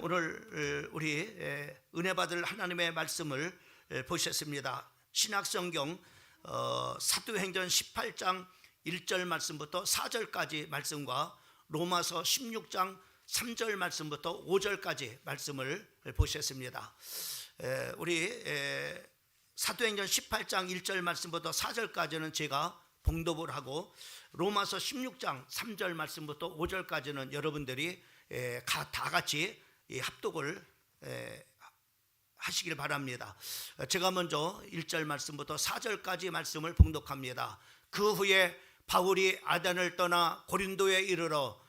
오늘 우리 은혜 받을 하나님의 말씀을 보셨습니다. 신약성경 사도행전 18장 1절 말씀부터 4절까지 말씀과 로마서 16장 3절 말씀부터 5절까지 말씀을 보셨습니다. 우리 사도행전 18장 1절 말씀부터 4절까지는 제가 봉독을 하고, 로마서 16장 3절 말씀부터 5절까지는 여러분들이 다 같이 합독을 하시길 바랍니다. 제가 먼저 1절 말씀부터 4절까지 말씀을 봉독합니다. 그 후에 바울이 아덴을 떠나 고린도에 이르러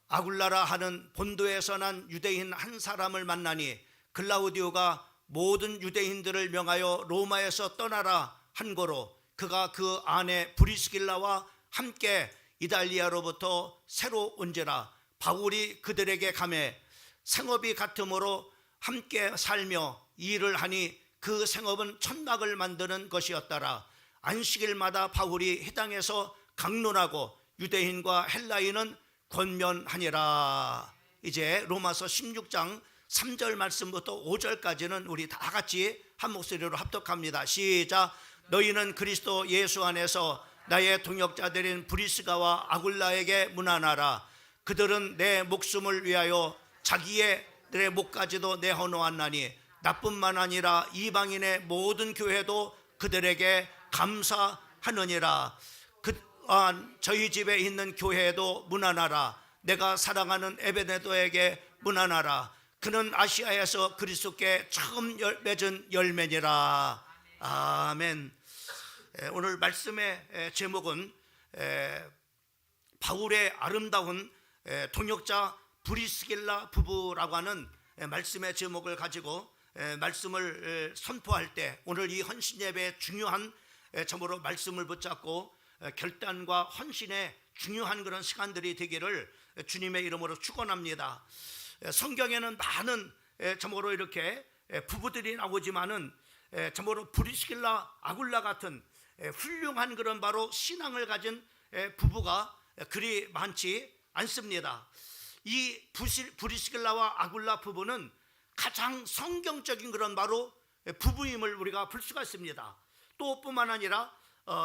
아굴라라 하는 본도에서 난 유대인 한 사람을 만나니, 글라우디오가 모든 유대인들을 명하여 로마에서 떠나라 한 거로, 그가 그 아내 브리스길라와 함께 이달리아로부터 새로 온지라. 바울이 그들에게 가매 생업이 같으므로 함께 살며 일을 하니, 그 생업은 천막을 만드는 것이었더라. 안식일마다 바울이 회당에서 강론하고 유대인과 헬라인은 권면하니라. 이제 로마서 16장 3절 말씀부터 5절까지는 우리 다 같이 한 목소리로 합독합니다. 시작. 너희는 그리스도 예수 안에서 나의 동역자들인 브리스가와 아굴라에게 문안하라. 그들은 내 목숨을 위하여 자기의 목까지도 내어놓았나니, 나뿐만 아니라 이방인의 모든 교회도 그들에게 감사하느니라. 저희 집에 있는 교회에도 문안하라. 내가 사랑하는 에베네도에게 문안하라. 그는 아시아에서 그리스도께 처음 맺은 열매니라. 아멘. 오늘 말씀의 제목은 바울의 아름다운 동역자 브리스길라 부부라고 하는 말씀의 제목을 가지고 말씀을 선포할 때, 오늘 이 헌신 예배의 중요한 점으로 말씀을 붙잡고 결단과 헌신의 중요한 그런 시간들이 되기를 주님의 이름으로 축원합니다. 성경에는 많은 점으로 이렇게 부부들이 나오지만은 점으로 브리스길라 아굴라 같은 훌륭한 그런 바로 신앙을 가진 부부가 그리 많지 않습니다. 이 브리스길라와 아굴라 부부는 가장 성경적인 그런 바로 부부임을 우리가 볼 수가 있습니다. 또 뿐만 아니라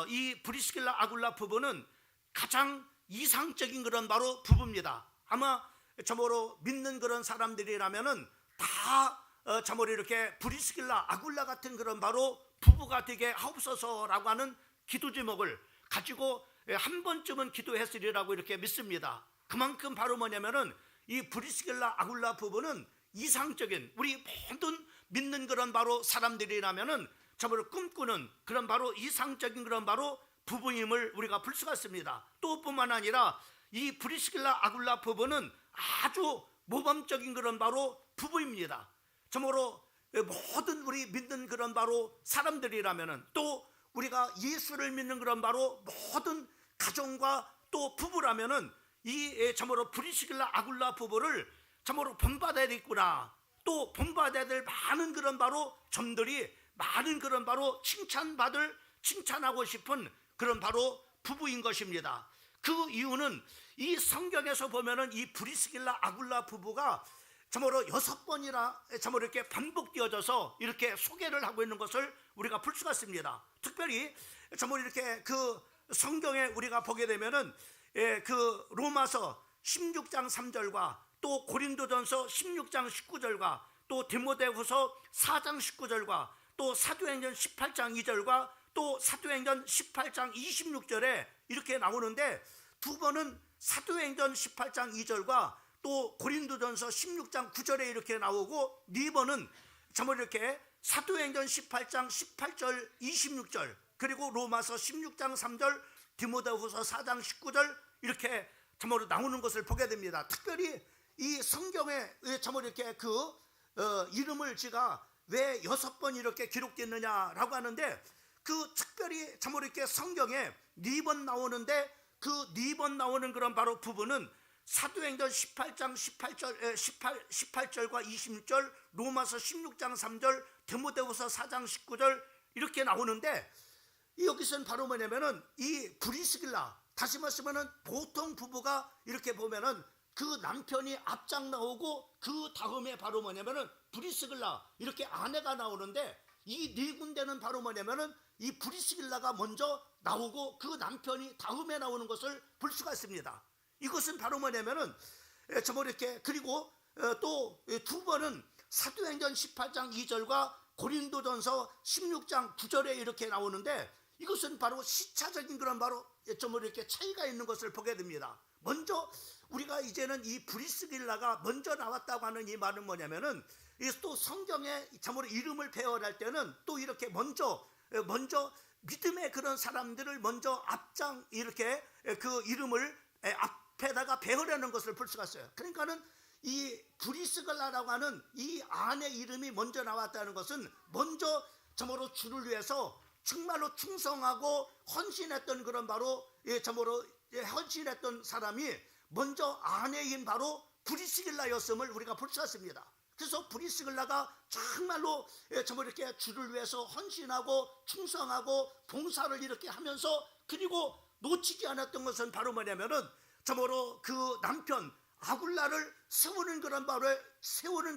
이 브리스길라 아굴라 부부는 가장 이상적인 그런 바로 부부입니다. 아마 저모로 믿는 그런 사람들이라면은 다 저모로 이렇게 브리스길라 아굴라 같은 그런 바로 부부가 되게 하옵소서라고 하는 기도 제목을 가지고 한 번쯤은 기도했으리라고 이렇게 믿습니다. 그만큼 바로 뭐냐면은 이 브리스길라 아굴라 부부는 이상적인, 우리 모든 믿는 그런 바로 사람들이라면은 저를 꿈꾸는 그런 바로 이상적인 그런 바로 부부임을 우리가 볼 수가 있습니다. 또 뿐만 아니라 이 브리스길라 아굴라 부부는 아주 모범적인 그런 바로 부부입니다. 저로 모든 우리 믿는 그런 바로 사람들이라면은, 또 우리가 예수를 믿는 그런 바로 모든 가정과 또 부부라면은 이 저로 브리스길라 아굴라 부부를 저로 본받아야 되겠구나, 또 본받아야 될 많은 그런 바로 점들이, 많은 그런 바로 칭찬하고 싶은 그런 바로 부부인 것입니다. 그 이유는 이 성경에서 보면은 이 브리스길라 아굴라 부부가 참으로 6번이나 참으로 이렇게 반복되어져서 이렇게 소개를 하고 있는 것을 우리가 볼 수가 있습니다. 특별히 참으로 이렇게 그 성경에 우리가 보게 되면은 그 로마서 16장 3절과 또 고린도전서 16장 19절과 또 디모데후서 4장 19절과 또 사도행전 18장 2절과 또 사도행전 18장 26절에 이렇게 나오는데, 두 번은 사도행전 18장 2절과 또 고린도전서 16장 9절에 이렇게 나오고, 네 번은 참으로 이렇게 사도행전 18장 18절 26절, 그리고 로마서 16장 3절, 디모데후서 4장 19절 이렇게 참으로 나오는 것을 보게 됩니다. 특별히 이 성경에 참으로 이렇게 그 이름을 제가 왜 6번 이렇게 기록됐느냐라고 하는데, 그 특별히 참으로 이렇게 성경에 4번 나오는데, 그 4번 나오는 그런 바로 부분은 사도행전 18장 18절과 26절, 로마서 16장 3절, 디모데후서 4장 19절 이렇게 나오는데, 여기서는 바로 뭐냐면은 이 브리스길라, 다시 말씀하면 보통 부부가 이렇게 보면은 그 남편이 앞장 나오고 그 다음에 바로 뭐냐면은 브리스길라 이렇게 아내가 나오는데 이 네 군데는 바로 뭐냐면은 이 브리스길라가 먼저 나오고 그 남편이 다음에 나오는 것을 볼 수가 있습니다. 이것은 바로 뭐냐면은 이렇게 그리고 또 두 번은 사도행전 18장 2절과 고린도전서 16장 9절에 이렇게 나오는데 이것은 바로 시차적인 그런 바로 이렇게 차이가 있는 것을 보게 됩니다. 먼저 우리가 이제는 이 브리스길라가 먼저 나왔다고 하는 이 말은 뭐냐면은 또 성경에 참으로 이름을 배열할 때는 또 이렇게 먼저 믿음의 그런 사람들을 먼저 앞장 이렇게 그 이름을 앞에다가 배열하는 것을 볼 수가 있어요. 그러니까는 이 브리스길라라고 하는 이 아내 이름이 먼저 나왔다는 것은 먼저 참으로 주를 위해서 정말로 충성하고 헌신했던 그런 바로 참으로 헌신했던 사람이 먼저 아내인 바로 브리스길라였음을 우리가 볼 수 있습니다. 그래서 브리스길라가 정말로 이렇게 주를 위해서 헌신하고 충성하고 봉사를 이렇게 하면서 그리고 놓치지 않았던 것은 바로 뭐냐면은 참으로 그 남편 아굴라를 세우는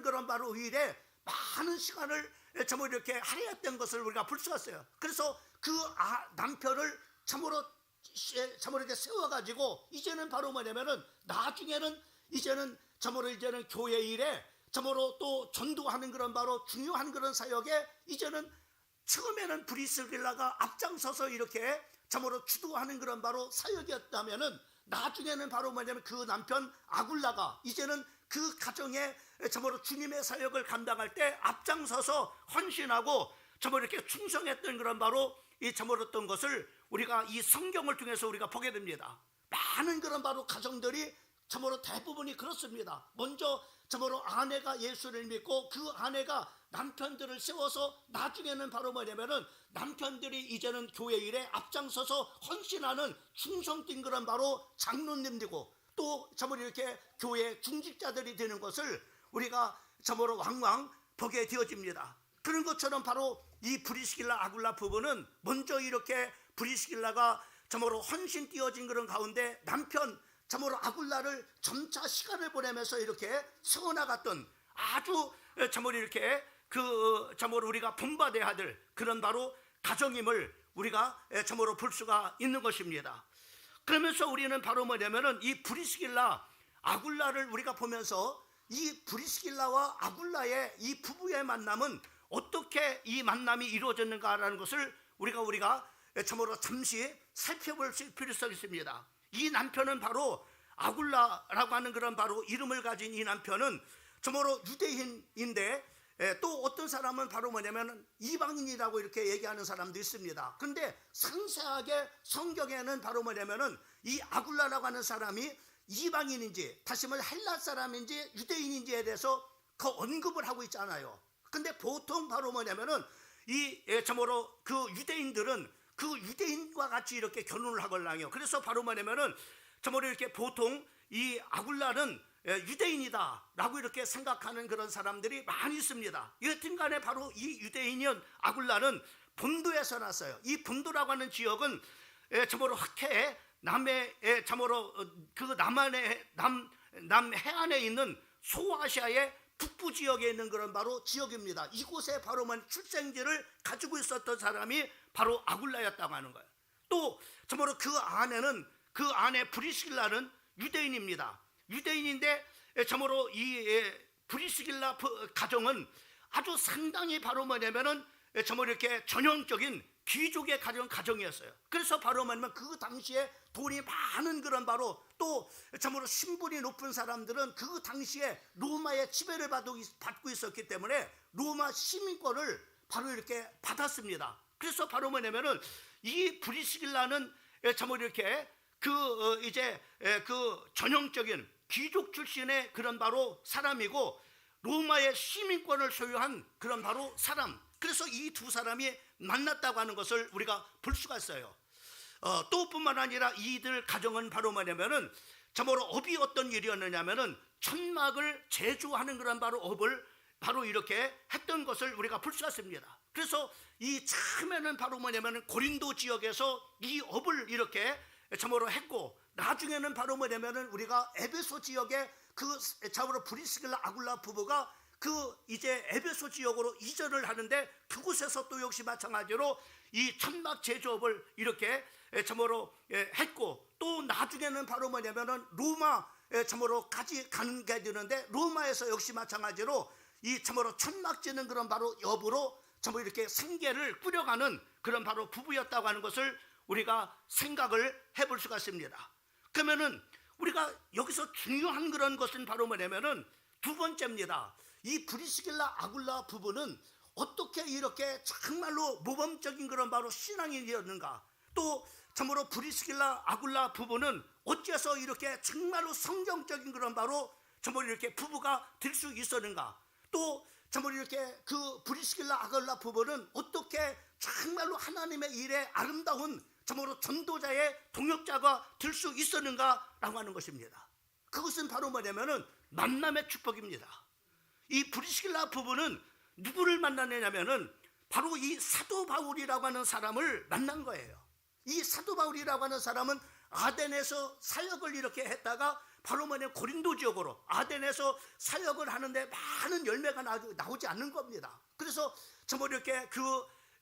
그런 바로 일에 많은 시간을 참으로 이렇게 할애했던 것을 우리가 볼 수가 있어요. 그래서 그 남편을 참으로 이렇게 세워가지고 이제는 바로 뭐냐면은 나중에는 이제는 교회 일에 참으로 또 전도하는 그런 바로 중요한 그런 사역에 이제는 처음에는 브리스길라가 앞장서서 이렇게 참으로 주도하는 그런 바로 사역이었다면은 나중에는 바로 뭐냐면 그 남편 아굴라가 이제는 그 가정에 참으로 주님의 사역을 감당할 때 앞장서서 헌신하고 참으로 이렇게 충성했던 그런 바로 이 참으로던 것을 우리가 이 성경을 통해서 우리가 보게 됩니다. 많은 그런 바로 가정들이 참으로 대부분이 그렇습니다. 먼저 참으로 아내가 예수를 믿고 그 아내가 남편들을 세워서 나중에는 바로 뭐냐면은 남편들이 이제는 교회 일에 앞장서서 헌신하는 충성된 그런 바로 장로님들이고 또 참으로 이렇게 교회 중직자들이 되는 것을 우리가 참으로 왕왕 보게 되어집니다. 그런 것처럼 바로 이 브리스길라 아굴라 부부는 먼저 이렇게 브리스길라가 참으로 헌신 띄어진 그런 가운데 남편 참으로 아굴라를 점차 시간을 보내면서 이렇게 세워나갔던 아주 참으로 이렇게 참으로 우리가 본받아야 할 그런 바로 가정임을 우리가 참으로 볼 수가 있는 것입니다. 그러면서 우리는 바로 뭐냐면은 이 브리스길라 아굴라를 우리가 보면서 이 브리스길라와 아굴라의 이 부부의 만남은 어떻게 이 만남이 이루어졌는가라는 것을 우리가 참으로 잠시 살펴볼 필요성이 있습니다. 이 남편은 바로 아굴라라고 하는 그런 바로 이름을 가진 이 남편은 참으로 유대인인데 또 어떤 사람은 바로 뭐냐면 이방인이라고 이렇게 얘기하는 사람도 있습니다. 그런데 상세하게 성경에는 바로 뭐냐면은 이 아굴라라고 하는 사람이 이방인인지 다시 말해 헬라 사람인지 유대인인지에 대해서 그 언급을 하고 있잖아요. 근데 보통 바로 뭐냐면은 이 참으로 그 유대인들은 그 유대인과 같이 이렇게 결혼을 하걸랑요. 그래서 바로 뭐냐면은 참으로 이렇게 보통 이 아굴라는 유대인이다라고 이렇게 생각하는 그런 사람들이 많이 있습니다. 여튼간에 바로 이 유대인이었 아굴라는 본도에서 났어요. 이 본도라고 하는 지역은 참으로 흑해 남해 참으로 그 남해안에 있는 소아시아의 북부 지역에 있는 그런 바로 지역입니다. 이곳에 바로 출생지를 가지고 있었던 사람이 바로 아굴라였다고 하는 거예요. 또 참으로 그 아내 브리스길라는 유대인입니다. 유대인인데 참으로 이 브리스길라 가정은 아주 상당히 바로 뭐냐면은 참으로 이렇게 전형적인 귀족의 가정이었어요. 그래서 바로 뭐냐면 그 당시에 돈이 많은 그런 바로 또 참으로 신분이 높은 사람들은 그 당시에 로마의 지배를 받고 있었기 때문에 로마 시민권을 바로 이렇게 받았습니다. 그래서 바로 뭐냐면은 이 브리스길라는 참으로 이렇게 그 전형적인 귀족 출신의 그런 바로 사람이고 로마의 시민권을 소유한 그런 바로 사람. 그래서 이 두 사람이 만났다고 하는 것을 우리가 볼 수가 있어요. 또 뿐만 아니라 이들 가정은 바로 뭐냐면은 참으로 업이 어떤 일이었느냐면은 천막을 제조하는 그런 바로 업을 바로 이렇게 했던 것을 우리가 볼 수가 있습니다. 그래서 이 처음에는 바로 뭐냐면은 고린도 지역에서 이 업을 이렇게 참으로 했고 나중에는 바로 뭐냐면은 우리가 에베소 지역에 그 참으로 브리스길라 아굴라 부부가 그 이제 에베소 지역으로 이전을 하는데 그곳에서 또 역시 마찬가지로 이 천막 제조업을 이렇게 참으로 했고, 또 나중에는 바로 뭐냐면은 로마 참으로까지 가는 게 되는데 로마에서 역시 마찬가지로 이 참으로 천막 짓는 그런 바로 업으로 참으로 이렇게 생계를 꾸려가는 그런 바로 부부였다고 하는 것을 우리가 생각을 해볼 수가 있습니다. 그러면은 우리가 여기서 중요한 그런 것은 바로 뭐냐면은 두 번째입니다. 이 브리스길라 아굴라 부부는 어떻게 이렇게 정말로 모범적인 그런 바로 신앙이 되었는가, 또 참으로 브리스길라 아굴라 부부는 어째서 이렇게 정말로 성경적인 그런 바로 참으로 이렇게 부부가 될 수 있었는가, 또 참으로 이렇게 그 브리스길라 아굴라 부부는 어떻게 정말로 하나님의 일에 아름다운 참으로 전도자의 동역자가 될 수 있었는가라고 하는 것입니다. 그것은 바로 뭐냐면은 만남의 축복입니다. 이 브리스길라 부부는 누구를 만나느냐면은 바로 이 사도 바울이라고 하는 사람을 만난 거예요. 이 사도 바울이라고 하는 사람은 아덴에서 사역을 이렇게 했다가 바로 뭐냐면 고린도 지역으로 아덴에서 사역을 하는데 많은 열매가 나오지 않는 겁니다. 그래서 참으로 이렇게 그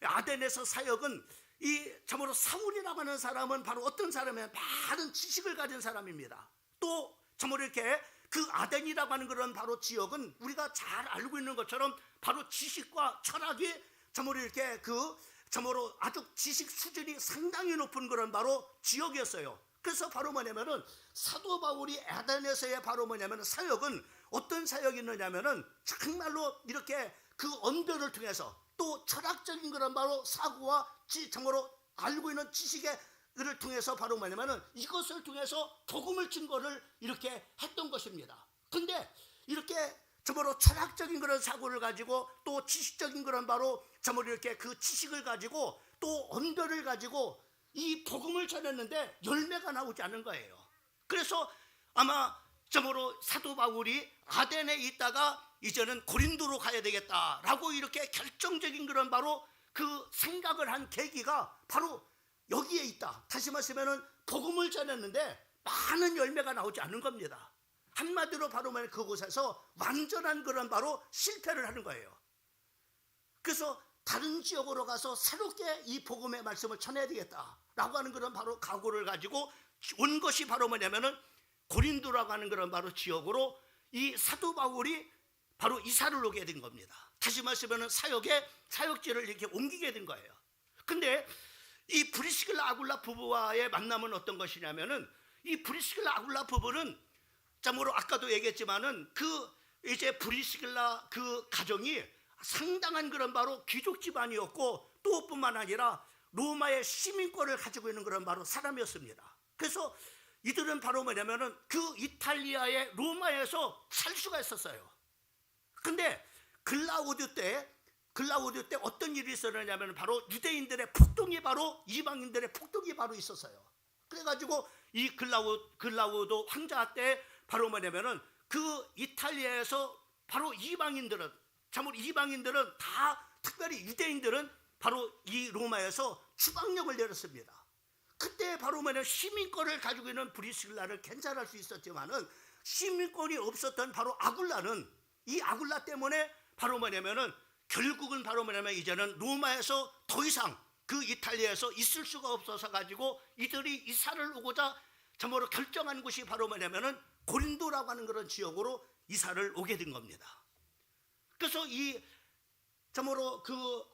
아덴에서 사역은 이 참으로 사울이라고 하는 사람은 바로 어떤 사람이냐면 많은 지식을 가진 사람입니다. 또 참으로 이렇게 그 아덴이라고 하는 그런 바로 지역은 우리가 잘 알고 있는 것처럼 바로 지식과 철학이 참으로 이렇게 그 참으로 아주 지식 수준이 상당히 높은 그런 바로 지역이었어요. 그래서 바로 뭐냐면은 사도 바울이 아덴에서의 바로 뭐냐면은 사역은 어떤 사역이었느냐면은 정말로 이렇게 그 언도를 통해서 또 철학적인 그런 바로 사고와 참으로 알고 있는 지식을 통해서 바로 뭐냐면은 이것을 통해서 복음을 증거를 이렇게 했던 것입니다. 근데 이렇게 참으로 철학적인 그런 사고를 가지고 또 지식적인 그런 바로 참으로 이렇게 그 지식을 가지고 또 언도를 가지고 이 복음을 전했는데 열매가 나오지 않은 거예요. 그래서 아마 참으로 사도 바울이 아덴에 있다가 이제는 고린도로 가야 되겠다라고 이렇게 결정적인 그런 바로 그 생각을 한 계기가 바로 여기에 있다. 다시 말하면은 복음을 전했는데 많은 열매가 나오지 않는 겁니다. 한마디로 바로 말하면 그곳에서 완전한 그런 바로 실패를 하는 거예요. 그래서 다른 지역으로 가서 새롭게 이 복음의 말씀을 전해야 되겠다라고 하는 그런 바로 각오를 가지고 온 것이 바로 뭐냐면은 고린도라고 하는 그런 바로 지역으로 이 사도 바울이 바로 이사를 오게 된 겁니다. 다시 말하면 사역지를 이렇게 옮기게 된 거예요. 근데 이 브리스길라 아굴라 부부와의 만남은 어떤 것이냐면은 이 브리스길라 아굴라 부부는 참으로 아까도 얘기했지만은 그 이제 브리스길라 그 가정이 상당한 그런 바로 귀족 집안이었고 또 뿐만 아니라 로마의 시민권을 가지고 있는 그런 바로 사람이었습니다. 그래서 이들은 바로 뭐냐면은 그 이탈리아의 로마에서 살 수가 있었어요. 근데 글라우디오 때 어떤 일이 있었느냐면 바로 유대인들의 폭동이 바로 이방인들의 폭동이 바로 있었어요. 그래가지고 이 글라우도 황자 때 바로 뭐냐면은 그 이탈리아에서 바로 이방인들은 다 특별히 유대인들은 바로 이 로마에서 추방령을 내렸습니다. 그때 바로 뭐냐면 시민권을 가지고 있는 브리스길라를 괜찮을 수 있었지만은 시민권이 없었던 바로 아굴라는 이 아굴라 때문에 바로 뭐냐면은 결국은 바로 뭐냐면 이제는 로마에서 더 이상 그 이탈리아에서 있을 수가 없어서 가지고 이들이 이사를 오고자 참으로 결정한 곳이 바로 뭐냐면은 고린도라고 하는 그런 지역으로 이사를 오게 된 겁니다. 그래서 이 참으로 그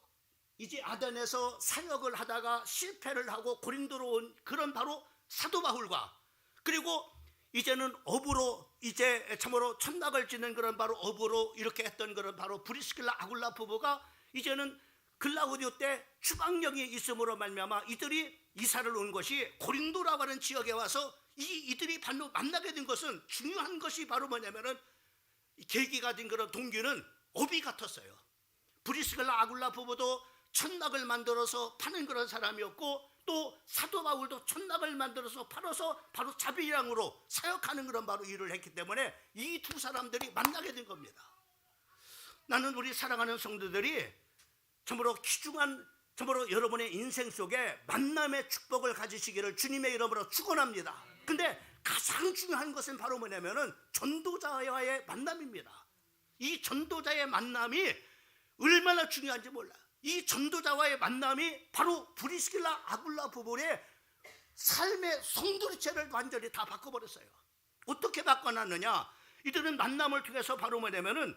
이제 아덴에서 사역을 하다가 실패를 하고 고린도로 온 그런 바로 사도 바울과 그리고 이제는 업으로 이제 참으로 천막을 짓는 그런 바로 업으로 이렇게 했던 그런 바로 브리스길라 아굴라 부부가 이제는 글라우디오 때 추방령이 있음으로 말미암아 이들이 이사를 온 것이 고린도라고 하는 지역에 와서 이들이 바로 만나게 된 것은 중요한 것이 바로 뭐냐면은 계기가 된 그런 동기는 업이 같았어요. 브리스길라 아굴라 부부도 천막을 만들어서 파는 그런 사람이었고 또 사도 바울도 천막을 만들어서 팔아서 바로 자비량으로 사역하는 그런 바로 일을 했기 때문에 이 두 사람들이 만나게 된 겁니다. 나는 우리 사랑하는 성도들이 참으로 귀중한 참으로 여러분의 인생 속에 만남의 축복을 가지시기를 주님의 이름으로 축원합니다. 근데 가장 중요한 것은 바로 뭐냐면은 전도자와의 만남입니다. 이 전도자의 만남이 얼마나 중요한지 몰라요. 이 전도자와의 만남이 바로 브리스길라 아굴라 부부의 삶의 송두리째를 완전히 다 바꿔버렸어요. 어떻게 바꿔놨느냐? 이들은 만남을 통해서 바로 뭐냐면은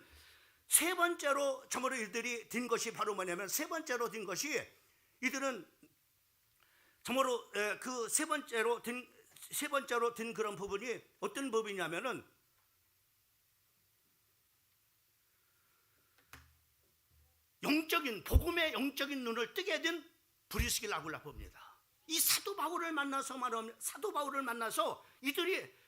세 번째로 참으로 이들이 된 것이 바로 뭐냐면 세 번째로 된 것이 이들은 참으로 그 세 번째로 된 그런 부분이 어떤 부분이냐면은 영적인 복음의 영적인 눈을 뜨게 된 브리스길라 아굴라 부부입니다. 이 사도 바울을 만나서 이들이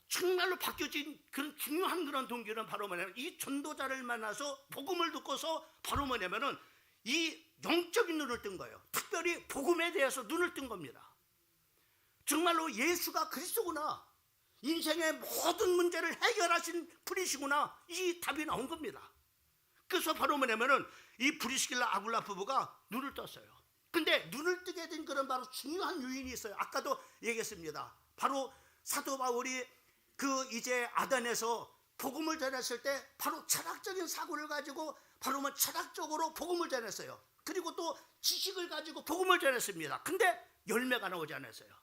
정말로 바뀌어진 그런 중요한 그런 동기는 바로 뭐냐면 이 전도자를 만나서 복음을 듣고서 바로 뭐냐면은 이 영적인 눈을 뜬 거예요. 특별히 복음에 대해서 눈을 뜬 겁니다. 정말로 예수가 그리스도구나, 인생의 모든 문제를 해결하신 분이시구나, 이 답이 나온 겁니다. 그래서 바로 뭐냐면은 이 브리스길라 아굴라 부부가 눈을 떴어요. 근데 눈을 뜨게 된 그런 바로 중요한 요인이 있어요. 아까도 얘기했습니다. 바로 사도 바울이 그 이제 아덴에서 복음을 전했을 때 바로 철학적인 사고를 가지고 바로 뭐 철학적으로 복음을 전했어요. 그리고 또 지식을 가지고 복음을 전했습니다. 근데 열매가 나오지 않았어요.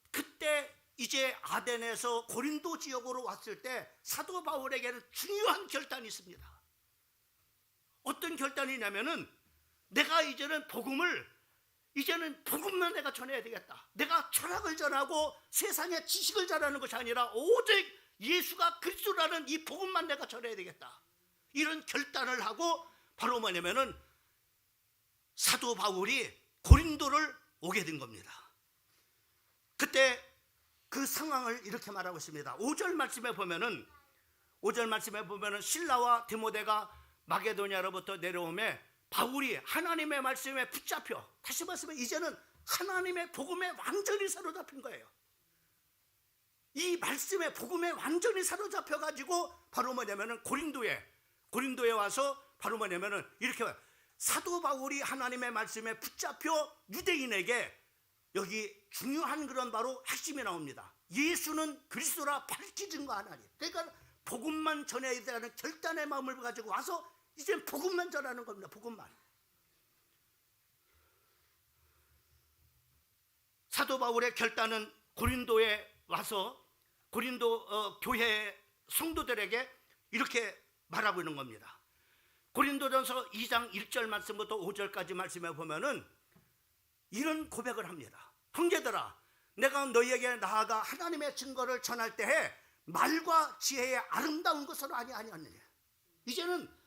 그때 이제 아덴에서 고린도 지역으로 왔을 때 사도 바울에게는 중요한 결단이 있습니다. 어떤 결단이냐면은 내가 이제는 복음만 내가 전해야 되겠다. 내가 철학을 전하고 세상의 지식을 전하는 것이 아니라 오직 예수가 그리스도라는 이 복음만 내가 전해야 되겠다. 이런 결단을 하고 바로 뭐냐면은 사도 바울이 고린도를 오게 된 겁니다. 그때 그 상황을 이렇게 말하고 있습니다. 5절 말씀에 보면은 신라와 디모데가 마게도냐로부터 내려오매 바울이 하나님의 말씀에 붙잡혀, 다시 말씀에 이제는 하나님의 복음에 완전히 사로잡힌 거예요. 이 말씀의 복음에 완전히 사로잡혀 가지고 바로 뭐냐면은 고린도에 와서 바로 뭐냐면은 이렇게 사도 바울이 하나님의 말씀에 붙잡혀 유대인에게 여기 중요한 그런 바로 핵심이 나옵니다. 예수는 그리스도라 밝히 증거하나니. 그러니까 복음만 전해야 되는 결단의 마음을 가지고 와서 이제 복음만 전하는 겁니다. 복음만. 사도 바울의 결단은 고린도에 와서 고린도 교회 성도들에게 이렇게 말하고 있는 겁니다. 고린도전서 2장 1절 말씀부터 5절까지 말씀에 보면은 이런 고백을 합니다. 형제들아, 내가 너희에게 나아가 하나님의 증거를 전할 때에 말과 지혜의 아름다운 것으로 아니하느냐. 이제는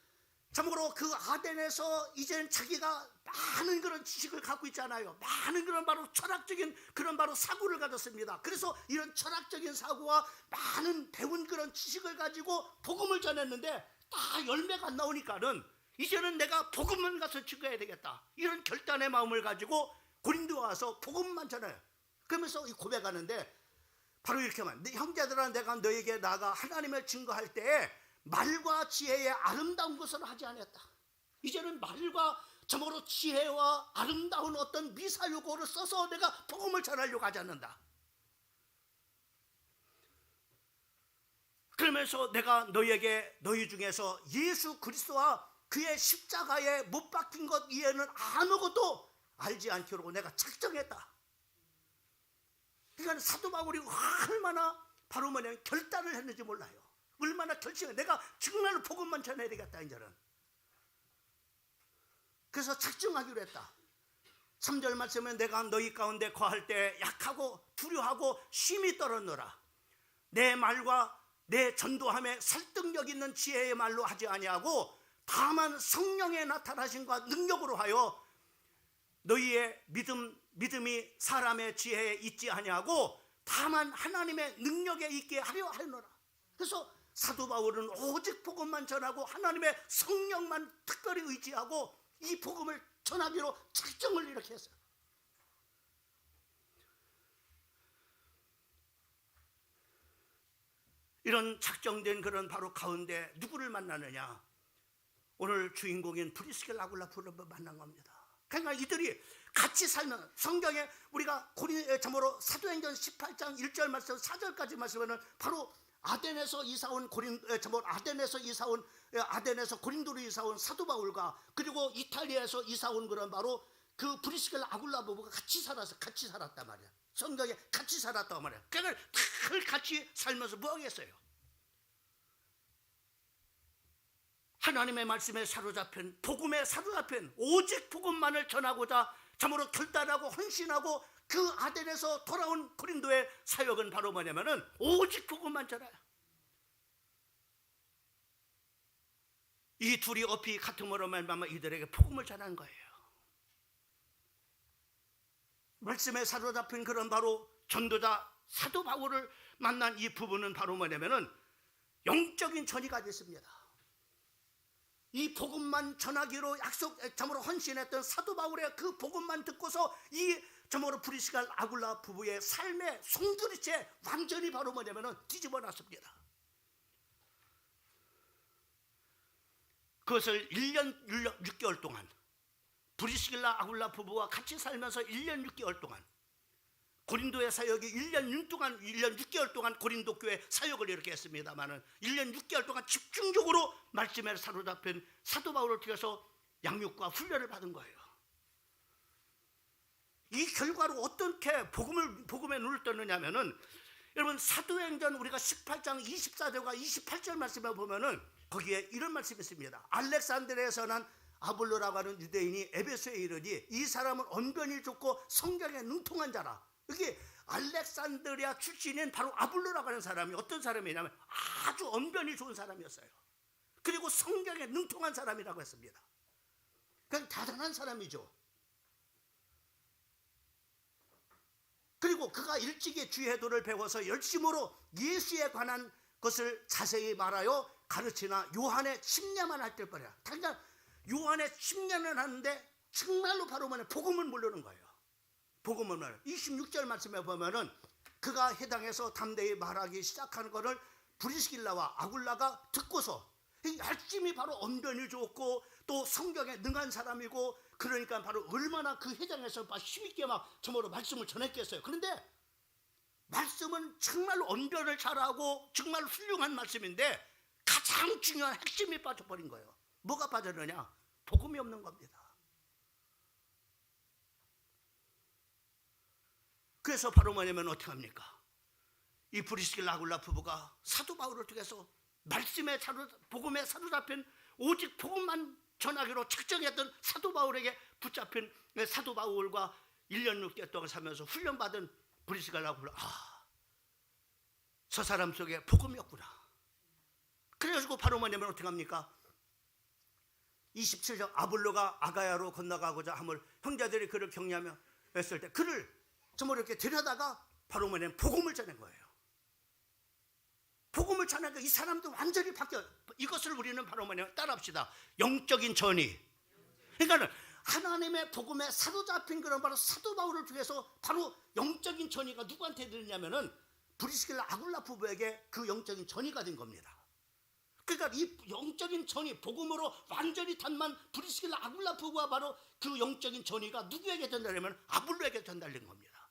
참고로 그 아덴에서 이제는 자기가 많은 그런 지식을 갖고 있잖아요. 많은 그런 바로 철학적인 그런 바로 사고를 가졌습니다. 그래서 이런 철학적인 사고와 많은 배운 그런 지식을 가지고 복음을 전했는데 다 열매가 안 나오니까는 이제는 내가 복음만 가서 증거해야 되겠다. 이런 결단의 마음을 가지고 고린도에 와서 복음만 전해요. 그러면서 이 고백하는데 바로 이렇게 말. 형제들아, 내가 너에게 나아가 하나님을 증거할 때에 말과 지혜의 아름다운 것을 하지 않았다. 이제는 말과 참으로 지혜와 아름다운 어떤 미사유고를 써서 내가 복음을 전하려고 하지 않는다. 그러면서 내가 너희 중에서 예수 그리스도와 그의 십자가에 못 박힌 것 이외에는 아무것도 알지 않기로 내가 작정했다. 그러니까 사도 바울이 얼마나 바로 뭐냐면 결단을 했는지 몰라요. 얼마나 결심해. 내가 정말로 복음만 전해야 되겠다 이제는. 그래서 작정하기로 했다. 3절 말씀에 내가 너희 가운데 거할 때 약하고 두려워하고 심히 떨었노라. 내 말과 내 전도함에 설득력 있는 지혜의 말로 하지 아니하고 다만 성령의 나타나심과 능력으로 하여 너희의 믿음이 사람의 지혜에 있지 아니하고 다만 하나님의 능력에 있게 하려 하노라. 그래서 사도 바울은 오직 복음만 전하고 하나님의 성령만 특별히 의지하고 이 복음을 전하기로 작정을 이렇게 했어요. 이런 작정된 그런 바로 가운데 누구를 만나느냐? 오늘 주인공인 브리스길라 아굴라 부부를 만난 겁니다. 그러니까 이들이 같이 살면 성경에 우리가 참으로 사도행전 18장 1절 말씀 4절까지 말씀에는 바로 아덴에서 이사온 아덴에서 고린도로 이사온 사도 바울과 그리고 이탈리아에서 이사온 그런 바로 그 브리스길라 아굴라 부부가 같이 살았단 말이야. 성경에 같이 살았단 말이야. 그러니까 늘 같이 살면서 뭐 하겠어요? 하나님의 말씀에 사로잡힌, 복음에 사로잡힌, 오직 복음만을 전하고자 참으로 결단하고 헌신하고 그 아덴에서 돌아온 고린도의 사역은 바로 뭐냐면은 오직 복음만 전해요. 이 둘이 어피 같음으로 말미암아 이들에게 복음을 전한 거예요. 말씀에 사로잡힌 그런 바로 전도자 사도 바울을 만난 이 부부는 바로 뭐냐면은 영적인 전이가 됐습니다. 이 복음만 전하기로 참으로 헌신했던 사도 바울의 그 복음만 듣고서 이 참으로 브리스갈 아굴라 부부의 삶의 송두리째 완전히 바로 뭐냐면은 뒤집어 놨습니다. 그것을 1년 6개월 동안 브리스길라 아굴라 부부와 같이 살면서 1년 6개월 동안 고린도의 사역이 1년 6개월 동안 고린도 교회 사역을 이렇게 했습니다마는 1년 6개월 동안 집중적으로 말씀에 사로잡힌 사도 바울을 통해서 양육과 훈련을 받은 거예요. 이 결과로 어떻게 복음에 눈을 떴느냐면은 여러분 사도행전 우리가 18장 24절과 28절 말씀을 보면은 거기에 이런 말씀이 있습니다. 알렉산드리아에서 난 아볼로라고 하는 유대인이 에베소에 이르니 이 사람은 언변이 좋고 성경에 능통한 자라. 여기 알렉산드리아 출신인 바로 아볼로라고 하는 사람이 어떤 사람이냐면 아주 언변이 좋은 사람이었어요. 그리고 성경에 능통한 사람이라고 했습니다. 그냥 대단한 사람이죠. 그리고 그가 일찍이 주의도를 배워서 열심으로 예수에 관한 것을 자세히 말하여 가르치나 요한의 침례만 할 때뿐이야. 당장 요한의 침례는 하는데 정말로 바로 복음을 모르는 거예요. 복음을 모르는 26절 말씀에 보면은 그가 해당해서 담대히 말하기 시작하는 것을 브리스길라와 아굴라가 듣고서 열심히 바로 언변이 좋고 또 성경에 능한 사람이고 그러니까 바로 얼마나 그 회장에서 힘있게 막 저모로 말씀을 전했겠어요. 그런데 말씀은 정말로 언변을 잘하고 정말 훌륭한 말씀인데 가장 중요한 핵심이 빠져버린 거예요. 뭐가 빠졌느냐? 복음이 없는 겁니다. 그래서 바로 뭐냐면 어떻게 합니까? 이 브리스길라 아굴라 부부가 사도 바울을 통해서 복음에 사로잡힌 오직 복음만 전하기로 책정했던 사도 바울에게 붙잡힌 사도 바울과 1년 6개월 동안 살면서 훈련받은 브리스길라 아굴라, 저 사람 속에 복음이 없구나. 그래가지고 바로 뭐냐면 어떻게 합니까? 27절 아볼로가 아가야로 건너가고자 함을 형제들이 그를 격려하며 했을 때 그를 정말 이렇게 데려다가 바로 뭐냐면 복음을 전한 거예요. 복음을 전하니까 이 사람도 완전히 바뀌어. 이것을 우리는 바로 뭐냐면 따라합시다. 영적인 전이. 그러니까 하나님의 복음에 사로잡힌 그런 바로 사도 바울을 통해서 바로 영적인 전이가 누구한테 들었냐면은 브리스길라 아굴라 부부에게 그 영적인 전이가 된 겁니다. 그러니까 이 영적인 전이 복음으로 완전히 단만 브리스길라 아굴라 부부와 바로 그 영적인 전이가 누구에게 전달하면 아볼로에게 전달된 겁니다.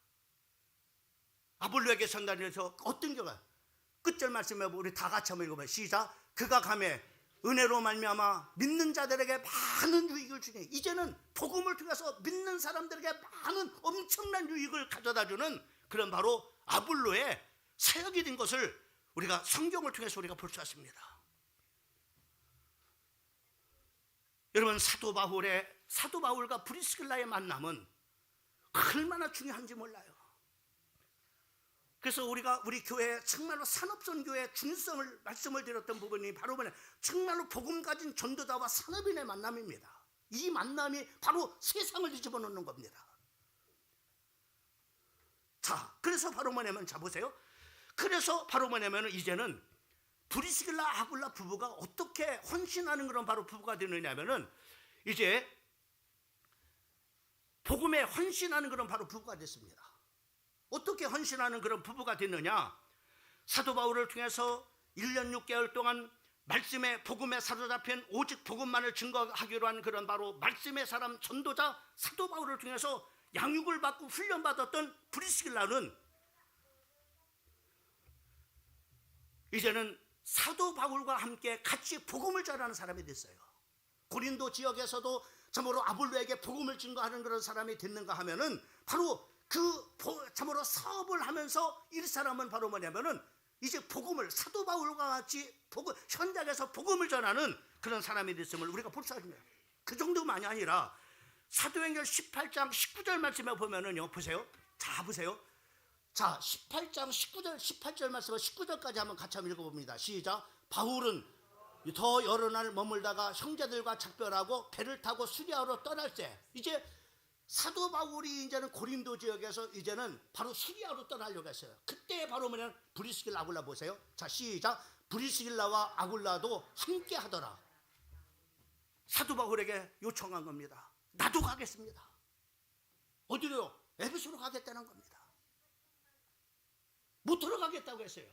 아볼로에게 전달해서 어떤 경우가 끝절 말씀에 우리 다 같이 한번 읽어봐요. 시작. 그가 가매 은혜로 말미암아 믿는 자들에게 많은 유익을 주니 이제는 복음을 통해서 믿는 사람들에게 많은 엄청난 유익을 가져다주는 그런 바로 아볼로의 사역이 된 것을 우리가 성경을 통해서 우리가 볼 수 있습니다. 여러분 사도 바울과 브리스길라의 만남은 얼마나 중요한지 몰라요. 그래서 우리 교회 정말로 산업선교의 중요성을 말씀을 드렸던 부분이 바로 뭐냐 정말로 복음 가진 전도자와 산업인의 만남입니다. 이 만남이 바로 세상을 뒤집어 놓는 겁니다. 자, 그래서 바로 뭐냐면 자 보세요. 그래서 바로 뭐냐면 이제는 브리스길라 아굴라 부부가 어떻게 헌신하는 그런 바로 부부가 되느냐면은 이제 복음에 헌신하는 그런 바로 부부가 됐습니다. 어떻게 헌신하는 그런 부부가 됐느냐? 사도 바울을 통해서 1년 6개월 동안 말씀의 복음에 사로잡힌 오직 복음만을 증거하기로 한 그런 바로 말씀의 사람 전도자 사도 바울을 통해서 양육을 받고 훈련받았던 브리스길라는 이제는 사도 바울과 함께 같이 복음을 전하는 사람이 됐어요. 고린도 지역에서도 참으로 아볼로에게 복음을 증거하는 그런 사람이 됐는가 하면은 바로 참으로 사업을 하면서 이 사람은 바로 뭐냐면은 이제 복음을 사도 바울과 같이 현장에서 복음을 전하는 그런 사람이 됐음을 우리가 볼 수 있습니다. 그 정도만이 아니라 사도행전 18장 19절 말씀에 보면은요, 보세요. 자, 보세요. 자, 18장 18절 말씀을 19절까지 한번 같이 한번 읽어봅니다. 시작. 바울은 더 여러 날 머물다가 형제들과 작별하고 배를 타고 수리아로 떠날 때, 이제 사도 바울이 이제는 고린도 지역에서 이제는 바로 수리아로 떠나려고 했어요. 그때 바로 뭐냐면 브리스길라 아굴라 보세요. 자, 시작. 브리스길라와 아굴라도 함께 하더라. 사도 바울에게 요청한 겁니다. 나도 가겠습니다. 어디로요? 에베소로 가겠다는 겁니다. 못 들어가겠다고 했어요.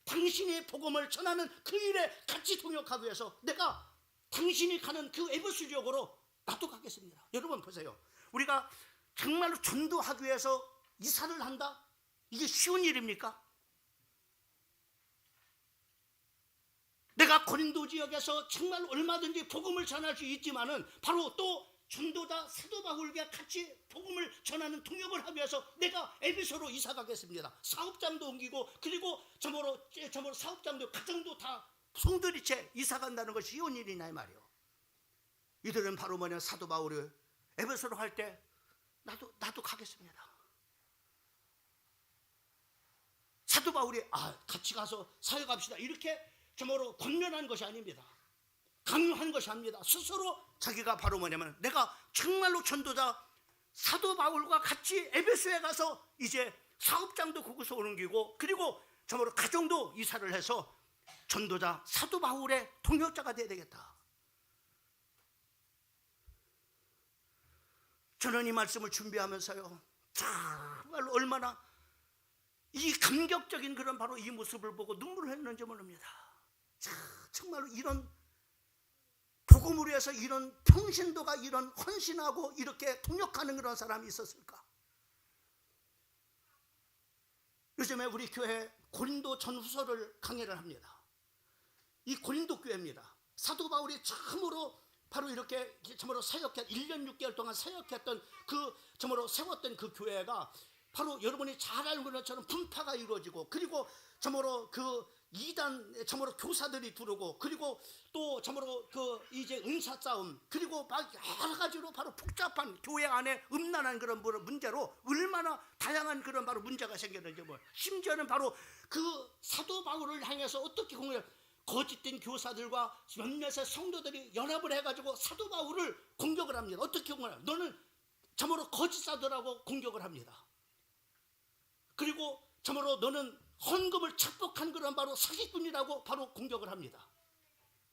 당신의 복음을 전하는 그 일에 같이 동역하기 위해서 내가 당신이 가는 그 에베소 지역으로 나도 가겠습니다. 여러분 보세요. 우리가 정말로 전도하기 위해서 이사를 한다? 이게 쉬운 일입니까? 내가 고린도 지역에서 정말 얼마든지 복음을 전할 수 있지만은 바로 또 전도자 사도 바울과 같이 복음을 전하는 동역을 하기 위해서 내가 에베소로 이사 가겠습니다. 사업장도 옮기고 그리고 저모로 사업장도 가정도 다 송두리째 이사 간다는 것이 쉬운 일이냐 이 말이에요. 이들은 바로 뭐냐, 사도 바울이 에베소로 갈 때 나도 가겠습니다. 사도 바울이 같이 가서 사역합시다 이렇게 저모로 권면한 것이 아닙니다. 강요한 것이 아닙니다. 스스로 자기가 바로 뭐냐면 내가 정말로 전도자 사도 바울과 같이 에베소에 가서 이제 사업장도 거기서 옮기고 그리고 저모로 가정도 이사를 해서 전도자 사도 바울의 동역자가 되어야 되겠다. 저는 이 말씀을 준비하면서요, 정말 얼마나 이 감격적인 그런 바로 이 모습을 보고 눈물을 흘렸는지 모릅니다. 정말로 이런 복음을 위해서 이런 평신도가 이런 헌신하고 이렇게 동역하는 그런 사람이 있었을까? 요즘에 우리 교회 고린도 전후서를 강의를 합니다. 이 고린도 교회입니다. 사도 바울이 처음으로 바로 이렇게 참으로 사역했 1년 6개월 동안 사역했던 그 참으로 세웠던 그 교회가 바로 여러분이 잘 알고 있는 것처럼 분파가 이루어지고 그리고 참으로 그 이단 참으로 교사들이 들어오고 그리고 또 참으로 그 이제 은사 싸움 그리고 막 여러 가지로 바로 복잡한 교회 안에 음란한 그런 문제로 얼마나 다양한 그런 바로 문제가 생겼는지 심지어는 바로 그 사도 바울을 향해서 어떻게 공격 거짓된 교사들과 몇몇의 성도들이 연합을 해가지고 사도 바울을 공격을 합니다. 어떻게 공격해요? 너는 참으로 거짓 사도라고 공격을 합니다. 그리고 참으로 너는 헌금을 착복한 그런 바로 사기꾼이라고 바로 공격을 합니다.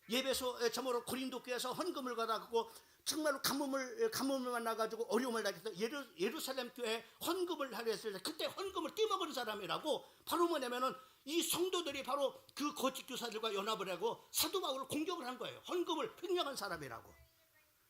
예배소 참으로 고린도 교회에서 헌금을 받아가고 정말로 가뭄을 만나가지고 어려움을 당해서 예루살렘 교회에 헌금을 하려 했을 때 그때 헌금을 떼먹은 사람이라고 바로 뭐냐면은 이 성도들이 바로 그 거짓 교사들과 연합을 하고 사도 바울을 공격을 한 거예요. 헌금을 횡령한 사람이라고.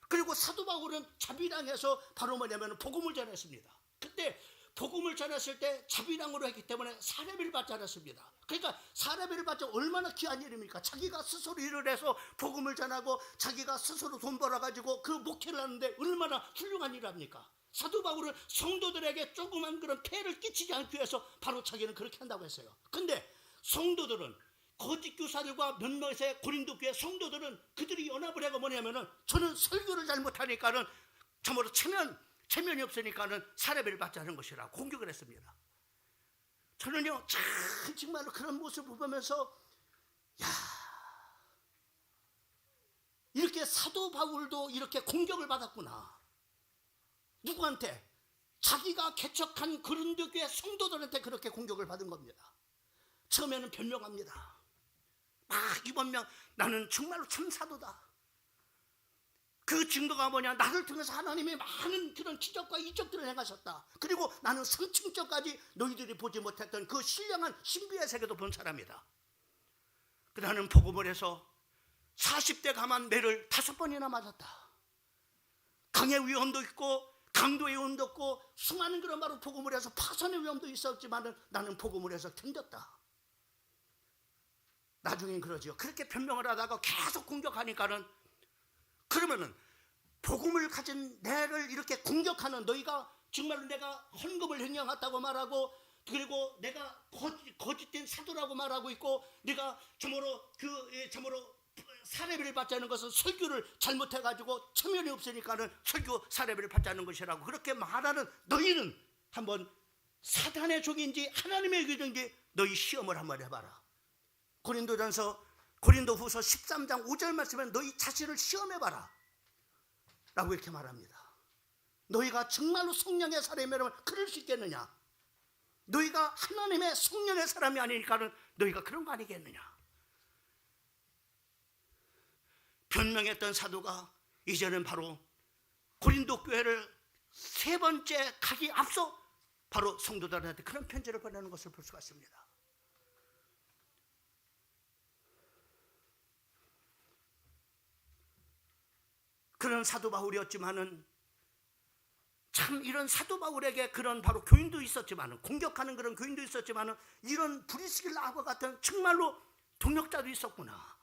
그리고 사도 바울은 자비당해서 바로 뭐냐면은 복음을 전했습니다. 그때 복음을 전했을 때 자비랑으로 했기 때문에 사례비를 받지 않았습니다. 그러니까 사례비를 받지 얼마나 귀한 일입니까? 자기가 스스로 일을 해서 복음을 전하고 자기가 스스로 돈 벌어가지고 그 목회를 하는데 얼마나 훌륭한 일입니까? 사도 바울은 성도들에게 조그만 그런 폐해를 끼치지 않기 위해서 바로 자기는 그렇게 한다고 했어요. 근데 성도들은 거짓 교사들과 몇몇의 고린도 교회 성도들은 그들이 연합을 해가 뭐냐면은 저는 설교를 잘못하니까는 참으로 체면이 없으니까는 사례비를 받지 않은 것이라 공격을 했습니다. 저는요 정말로 그런 모습을 보면서 이렇게 사도 바울도 이렇게 공격을 받았구나. 누구한테? 자기가 개척한 고린도 교회 성도들한테 그렇게 공격을 받은 겁니다. 처음에는 변명합니다. 이번명 나는 정말로 참 사도다. 그 증거가 뭐냐? 나를 통해서 하나님이 많은 그런 기적과 이적들을 행하셨다. 그리고 나는 성층적까지 너희들이 보지 못했던 그 신령한 신비의 세계도 본 사람이다. 나는 복음을 해서 40대 감한 매를 5번이나 맞았다. 강의 위험도 있고 강도의 위험도 있고 수많은 그런 바로 복음을 해서 파선의 위험도 있었지만 나는 복음을 해서 견뎠다. 나중엔 그러죠. 그렇게 변명을 하다가 계속 공격하니까는, 그러면은 복음을 가진 내를 이렇게 공격하는 너희가 정말로 내가 헌금을 행령했다고 말하고, 그리고 내가 거짓된 사도라고 말하고 있고, 네가 참으로 사례비를 받자는 것은 설교를 잘못해가지고 체면이 없으니까는 설교 사례비를 받자는 것이라고 그렇게 말하는 너희는 한번 사단의 종인지 하나님의 종인지 너희 시험을 한번 해봐라. 고린도후서 13장 5절 말씀에 너희 자신을 시험해봐라 라고 이렇게 말합니다. 너희가 정말로 성령의 사람이라면 그럴 수 있겠느냐? 너희가 하나님의 성령의 사람이 아니니까는 너희가 그런 거 아니겠느냐? 변명했던 사도가 이제는 바로 고린도 교회를 3번째 가기 앞서 바로 성도들한테 그런 편지를 보내는 것을 볼 수가 있습니다. 그런 사도 바울이었지만은 참 이런 사도 바울에게 그런 바로 교인도 있었지만은, 공격하는 그런 교인도 있었지만은, 이런 브리스길라와 같은 정말로 동역자도 있었구나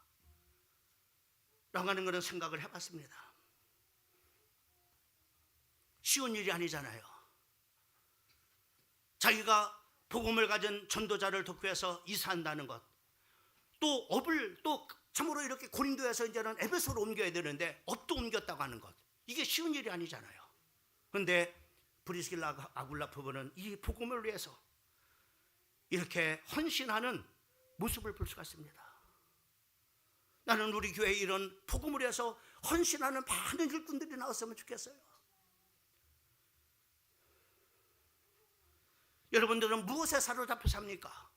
라고 하는 그런 생각을 해봤습니다. 쉬운 일이 아니잖아요. 자기가 복음을 가진 전도자를 도쿄에서 이사한다는 것, 또 업을 또 참으로 이렇게 고린도에서 이제는 에베소로 옮겨야 되는데 업도 옮겼다고 하는 것, 이게 쉬운 일이 아니잖아요. 그런데 브리스길라 아굴라 부부는 이 복음을 위해서 이렇게 헌신하는 모습을 볼 수가 있습니다. 나는 우리 교회에 이런 복음을 위해서 헌신하는 많은 일꾼들이 나왔으면 좋겠어요. 여러분들은 무엇에 사로잡혀 삽니까?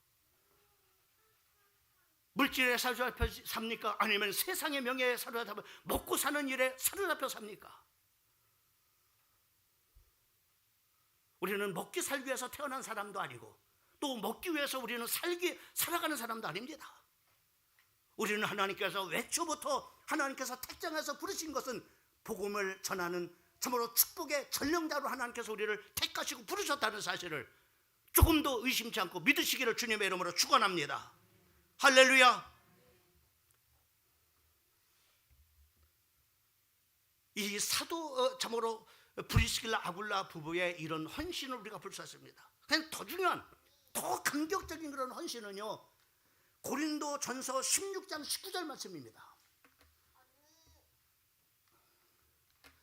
물질에 사로잡혀 삽니까? 아니면 세상의 명예에 사로잡혀, 먹고 사는 일에 사로잡혀 삽니까? 우리는 먹기 살기 위해서 태어난 사람도 아니고, 또 먹기 위해서 우리는 살아가는 사람도 아닙니다. 우리는 하나님께서 외초부터 하나님께서 택정해서 부르신 것은 복음을 전하는 참으로 축복의 전령자로 하나님께서 우리를 택하시고 부르셨다는 사실을 조금도 의심치 않고 믿으시기를 주님의 이름으로 축원합니다. 할렐루야. 이 사도 참으로 브리스길라 아굴라 부부의 이런 헌신을 우리가 볼 수 있습니다. 그냥 더 중요한, 더 감격적인 그런 헌신은요, 고린도 전서 16장 19절 말씀입니다.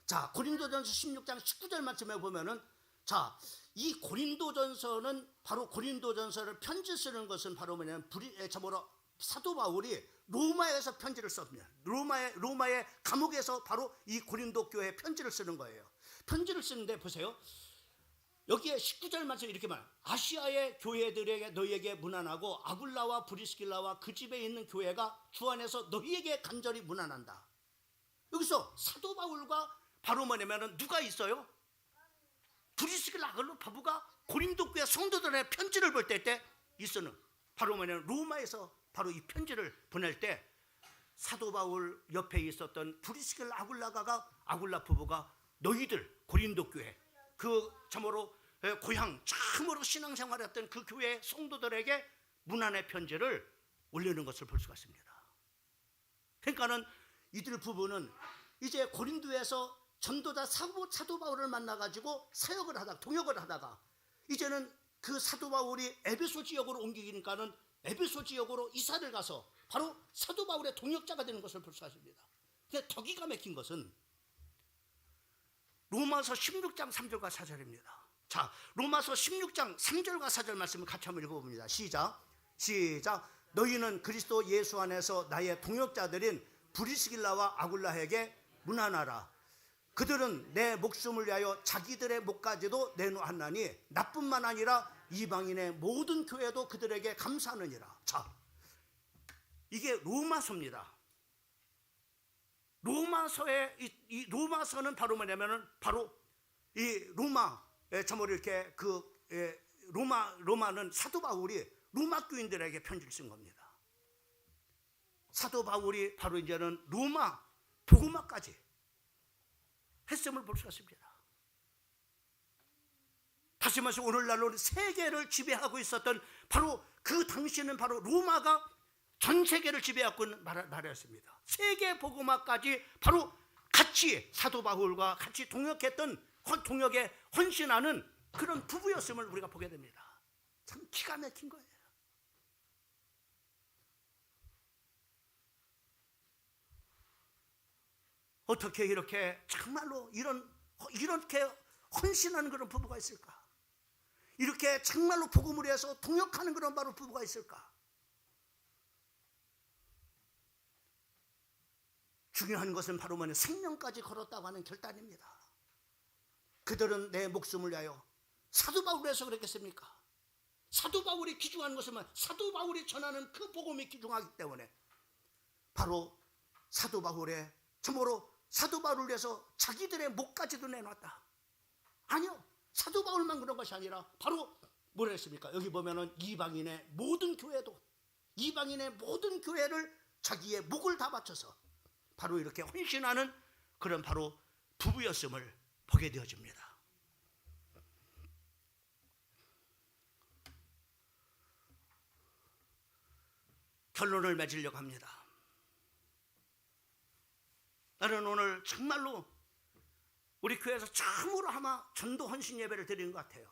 자, 고린도 전서 16장 19절 말씀에 보면은, 자, 이 고린도 전서는 바로 고린도 전서를 편지 쓰는 것은 바로 뭐냐면 참으로 사도 바울이 로마에서 편지를 썼습니다. 로마의 감옥에서 바로 이 고린도 교회에 편지를 쓰는 거예요. 편지를 쓰는데 보세요. 여기에 19절 말씀 이렇게 말해요. 아시아의 교회들에게 너희에게 문안하고 아굴라와 브리스길라와 그 집에 있는 교회가 주 안에서 너희에게 간절히 문안한다. 여기서 사도 바울과 바로 뭐냐면은 누가 있어요? 브리스길라 아굴라 부부가 고린도 교회 성도들의 편지를 볼 때 있어는 바로 뭐냐면 로마에서 바로 이 편지를 보낼 때 사도 바울 옆에 있었던 브리스길라 아굴라 부부가 너희들 고린도 교회 그 참으로 고향 참으로 신앙생활했던 그 교회 성도들에게 문안의 편지를 올리는 것을 볼 수가 있습니다. 그러니까는 이들 부부는 이제 고린도에서 전도자 사도 바울을 만나가지고 사역을 하다가 동역을 하다가 이제는 그 사도 바울이 에베소 지역으로 옮기니까는 에베소 지역으로 이사를 가서 바로 사도 바울의 동역자가 되는 것을 볼 수 있습니다. 근데 더 기가 막힌 것은 로마서 16장 3절과 4절입니다. 자, 로마서 16장 3절과 4절 말씀을 같이 한번 읽어봅니다. 시작. 너희는 그리스도 예수 안에서 나의 동역자들인 브리스길라와 아굴라에게 문안하라. 그들은 내 목숨을 위하여 자기들의 목까지도 내놓았나니 나뿐만 아니라 이방인의 모든 교회도 그들에게 감사하느니라. 자, 이게 로마서입니다. 로마서의 이 로마서는 바로 뭐냐면은 바로 이 로마에 참으로 이렇게 로마는 사도 바울이 로마 교인들에게 편지를 쓴 겁니다. 사도 바울이 바로 이제는 로마 복음화까지 했음을 볼 수 있습니다. 다시 말해서 오늘날로 세계를 지배하고 있었던 바로 그 당시에는 바로 로마가 전 세계를 지배하고 있는 나라였습니다. 세계 복음화까지 바로 같이 사도 바울과 같이 동역에 헌신하는 그런 부부였음을 우리가 보게 됩니다. 참 기가 막힌 거예요. 어떻게 이렇게 정말로 이렇게 헌신하는 그런 부부가 있을까? 이렇게 정말로 복음을 위해서 동역하는 그런 바로 부부가 있을까? 중요한 것은 바로 뭐냐? 생명까지 걸었다고 하는 결단입니다. 그들은 내 목숨을 위하여, 사도 바울을 위해서 그랬겠습니까? 사도 바울이 귀중한 것은 사도 바울이 전하는 그 복음이 귀중하기 때문에 바로 사도 바울의 참으로 사도 바울을 위해서 자기들의 목까지도 내놨다. 아니요, 사도 바울만 그런 것이 아니라 바로 뭐라 했습니까? 여기 보면은 이방인의 모든 교회를 자기의 목을 다 바쳐서 바로 이렇게 헌신하는 그런 바로 부부였음을 보게 되어집니다. 결론을 맺으려고 합니다. 나는 오늘 정말로 우리 교회에서 처음으로 아마 전도 헌신 예배를 드리는 것 같아요.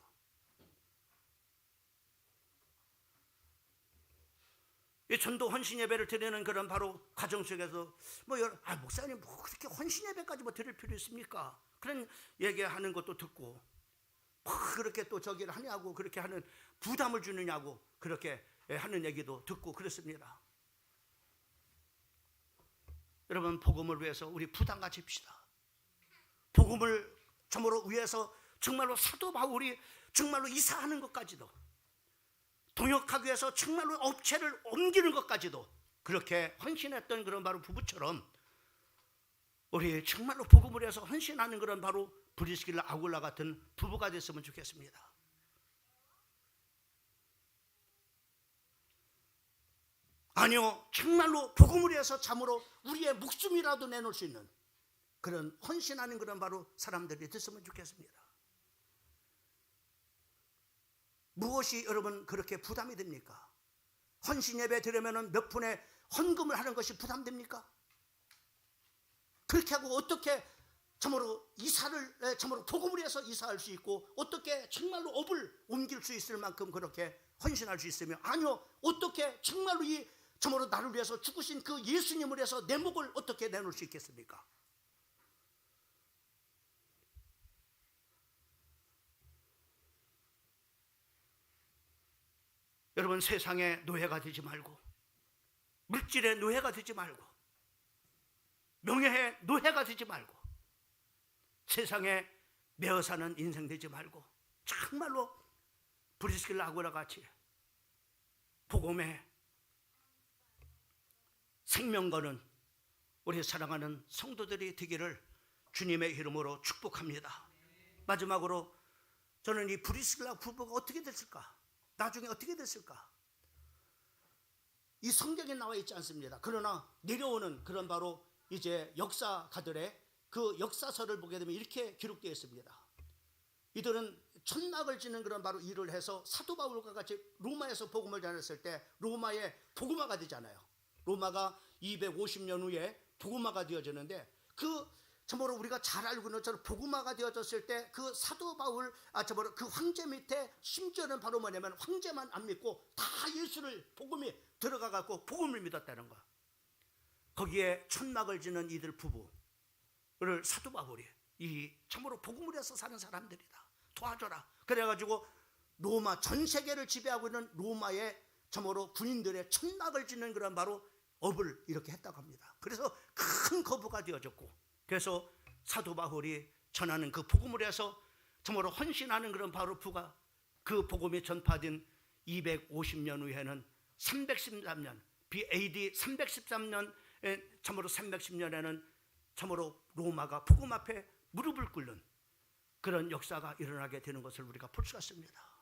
이 전도 헌신 예배를 드리는 그런 바로 과정 속에서 목사님 그렇게 헌신 예배까지 드릴 필요 있습니까? 그런 얘기하는 것도 듣고 그렇게 또 저기를 하냐고 그렇게 하는 부담을 주느냐고 그렇게 하는 얘기도 듣고 그렇습니다. 여러분, 복음을 위해서 우리 부담 가집시다. 복음을 정말로 위해서 정말로 사도 바울이 정말로 이사하는 것까지도, 동역하기 위해서 정말로 업체를 옮기는 것까지도 그렇게 헌신했던 그런 바로 부부처럼 우리 정말로 복음을 위해서 헌신하는 그런 바로 브리스길라 아굴라 같은 부부가 됐으면 좋겠습니다. 아니요, 정말로 복음을 위해서 참으로 우리의 목숨이라도 내놓을 수 있는 그런 헌신하는 그런 바로 사람들이 됐으면 좋겠습니다. 무엇이 여러분 그렇게 부담이 됩니까? 헌신 예배 드리면 몇 푼의 헌금을 하는 것이 부담됩니까? 그렇게 하고 어떻게 참으로 참으로 복음을 위해서 이사할 수 있고 어떻게 정말로 업을 옮길 수 있을 만큼 그렇게 헌신할 수 있으며, 아니요, 어떻게 정말로 참으로 나를 위해서 죽으신 그 예수님을 위해서 내 목을 어떻게 내놓을 수 있겠습니까? 여러분, 세상의 노예가 되지 말고, 물질의 노예가 되지 말고, 명예의 노예가 되지 말고, 세상에 매어 사는 인생 되지 말고 정말로 브리스길라 아굴라 같이 복음의 생명 거는 우리 사랑하는 성도들이 되기를 주님의 이름으로 축복합니다. 마지막으로 저는 이 브리스길라 부부가 어떻게 됐을까? 나중에 어떻게 됐을까? 이 성경에 나와 있지 않습니다. 그러나 내려오는 그런 바로 이제 역사가들의 그 역사서를 보게 되면 이렇게 기록되어 있습니다. 이들은 천막을 짓는 그런 바로 일을 해서 사도 바울과 같이 로마에서 복음을 전했을 때 로마의 복음화가 되잖아요. 로마가 250년 후에 복음화가 되어지는데, 그 참으로 우리가 잘 알고 있는 것처럼 복음화가 되어졌을 때 그 사도 바울 참으로 그 황제 밑에 심지어는 바로 뭐냐면 황제만 안 믿고 다 예수를 복음이 들어가 갖고 복음을 믿었다는 거. 거기에 천막을 짓는 이들 부부를 사도 바울이 이 참으로 복음을 위해서 사는 사람들이다, 도와줘라. 그래가지고 로마 전 세계를 지배하고 있는 로마의 참으로 군인들의 천막을 짓는 그런 바로 업을 이렇게 했다고 합니다. 그래서 큰 거부가 되어졌고, 그래서 사도 바울이 전하는 그 복음을 위해서 참으로 헌신하는 그런 바로 부가 그 복음이 전파된 250년 후에는 313년 BAD 313년 참으로 310년에는 참으로 로마가 복음 앞에 무릎을 꿇는 그런 역사가 일어나게 되는 것을 우리가 볼 수가 있습니다.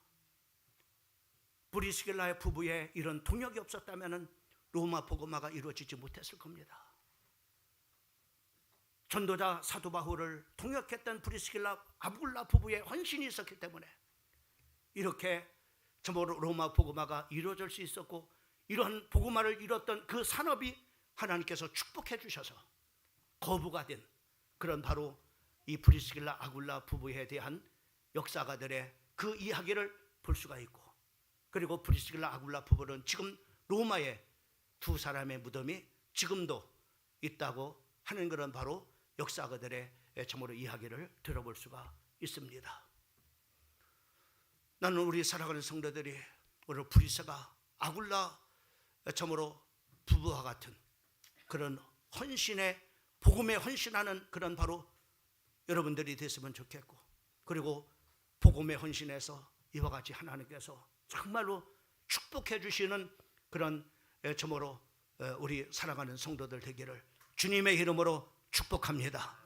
브리스길라의 부부의 이런 동역이 없었다면 로마 복음화가 이루어지지 못했을 겁니다. 전도자 사도 바울을 통역했던 브리스길라 아굴라 부부의 헌신이 있었기 때문에 이렇게 참으로 로마 복음화가 이루어질 수 있었고, 이러한 복음화를 이뤘던 그 산업이 하나님께서 축복해 주셔서 거부가 된 그런 바로 이 브리스길라 아굴라 부부에 대한 역사가들의 그 이야기를 볼 수가 있고, 그리고 브리스길라 아굴라 부부는 지금 로마에 두 사람의 무덤이 지금도 있다고 하는 그런 바로 역사가들의 참으로 이야기를 들어볼 수가 있습니다. 나는 우리 사랑하는 성도들이 오늘 브리스가 아굴라 참으로 부부와 같은 그런 헌신의 복음에 헌신하는 그런 바로 여러분들이 됐으면 좋겠고, 그리고 복음에 헌신해서 이와 같이 하나님께서 정말로 축복해 주시는 그런 참으로 우리 사랑하는 성도들 되기를 주님의 이름으로 축복합니다.